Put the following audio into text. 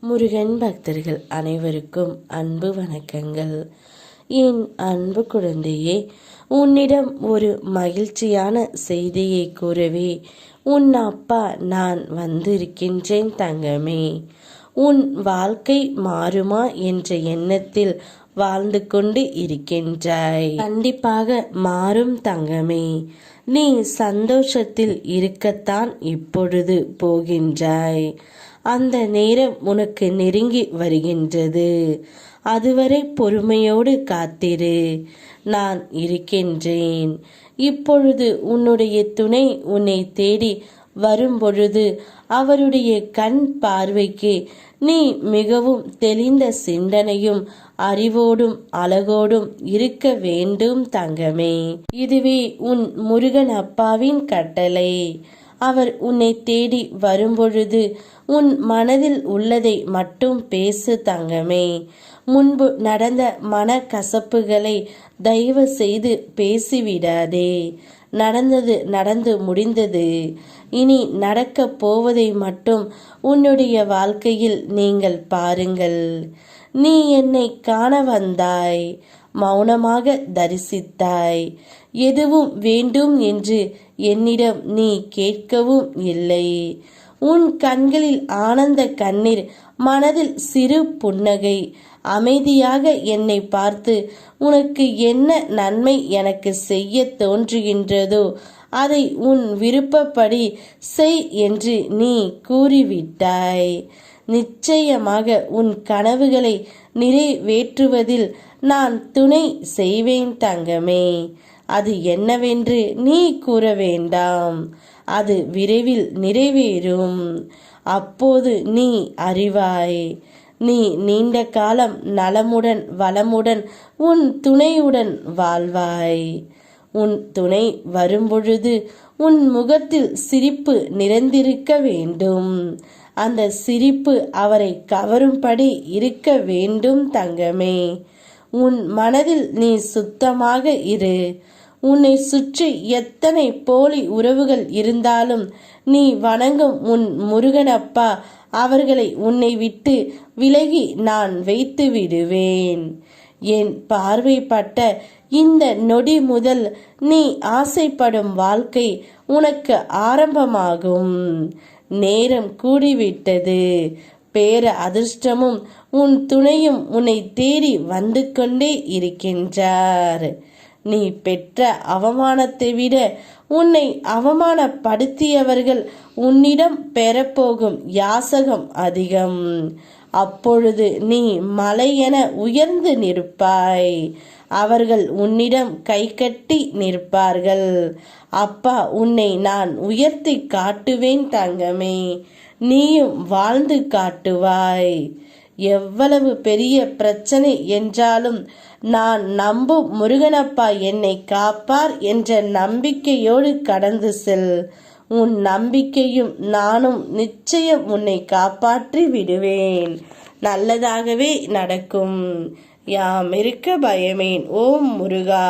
முருகன் பக்தர்கள் அனைவருக்கும் அன்பு வணக்கங்கள். என் அன்பு குழந்தையே, உன்னிடம் ஒரு மகிழ்ச்சியான செய்தியை கூறவே உன் அப்பா நான் வந்திருக்கின்றேன் தங்கமே. உன் வாழ்க்கை மாறுமா என்ற எண்ணத்தில் வாழ்ந்து கொண்டு இருக்கின்றாய். கண்டிப்பாக மாறும் தங்கமே. நீ சந்தோஷத்தில் இருக்கத்தான் இப்பொழுது போகின்றாய். அந்த நேரம் உனக்கு நெருங்கி வருகின்றது. அதுவரை பொறுமையோடு காத்திரு. நான் இருக்கின்றேன். இப்பொழுது உன்னுடைய துணை உன்னை தேடி வரும்பொழுது அவருடைய கண் பார்வைக்கு நீ மிகவும் தெளிந்த சிந்தனையும் அறிவோடும் அழகோடும் இருக்க வேண்டும் தங்கமே. இதுவே உன் முருகன் அப்பாவின் கட்டளை. அவர் உன்னை தேடி வரும்பொழுது உன் மனதில் உள்ளதை மட்டும் பேசு தங்கமே. முன்பு நடந்த மனக்கசப்புகளை தயவு செய்து பேசிவிடாதே. நடந்தது நடந்து முடிந்தது. இனி நடக்கப் போவதை மட்டும் உன்னுடைய வாழ்க்கையில் நீங்கள் பாருங்கள். நீ என்னை காண வந்தாய், மௌனமாக தரிசித்தாய். எதுவும் வேண்டும் என்று என்னிடம் நீ கேட்கவும் இல்லை. உன் கண்களில் ஆனந்த கண்ணீர், மனதில் சிறு புன்னகை. அமைதியாக என்னை பார்த்து உனக்கு என்ன நன்மை எனக்கு செய்ய தோன்றுகின்றதோ அதை உன் விருப்பப்படி செய் என்று நீ கூறிவிட்டாய். நிச்சயமாக உன் கனவுகளை நிறைவேற்றுவதில் நான் துணை செய்வேன் தங்கமே. அது என்னவென்று நீ கூற வேண்டாம். அது விரைவில் நிறைவேறும். அப்போது நீ அறிவாய். நீ நீண்ட காலம் நலமுடன் வளமுடன் உன் துணையுடன் வாழ்வாய். உன் துணை வரும்பொழுது உன் முகத்தில் சிரிப்பு நிறைந்திருக்க வேண்டும். அந்த சிரிப்பு அவரை கவரும்படி இருக்க வேண்டும் தங்கமே. உன் மனதில் நீ சுத்தமாக இரு. உன்னை சுற்றி எத்தனை போலி உறவுகள் இருந்தாலும் நீ வணங்கும் உன் முருகனப்பா அவர்களை உன்னை விட்டு விலகி நான் வைத்து விடுவேன். என் பார்வைப்பட்ட இந்த நொடி முதல் நீ ஆசைப்படும் வாழ்க்கை உனக்கு ஆரம்பமாகும். நேரம் கூடிவிட்டது. பேர அதிர்ஷ்டமும் உன் துணையும் உன்னை தேடி வந்து கொண்டே இருக்கின்றார். நீ பெற்ற அவமானத்தை விட உன்னை அவமானப்படுத்தியவர்கள் உன்னிடம் பெறப்போகும் யாசகம் அதிகம். அப்பொழுது நீ மலை என உயர்ந்து நிற்பாய். அவர்கள் உன்னிடம் கை கட்டி நிற்பார்கள். அப்பா உன்னை நான் உயர்த்தி காட்டுவேன் தங்கமே. நீயும் வாழ்ந்து காட்டுவாய். எவ்வளவு பெரிய பிரச்சனை என்றாலும் நான் நம்பும் முருகனப்பா என்னை காப்பார் என்ற நம்பிக்கையோடு கடந்து செல். உன் நம்பிக்கையும் நானும் நிச்சயம் உன்னை காப்பாற்றி விடுவேன். நல்லதாகவே நடக்கும். யாம் இருக்க பயமேன். ஓம் முருகா.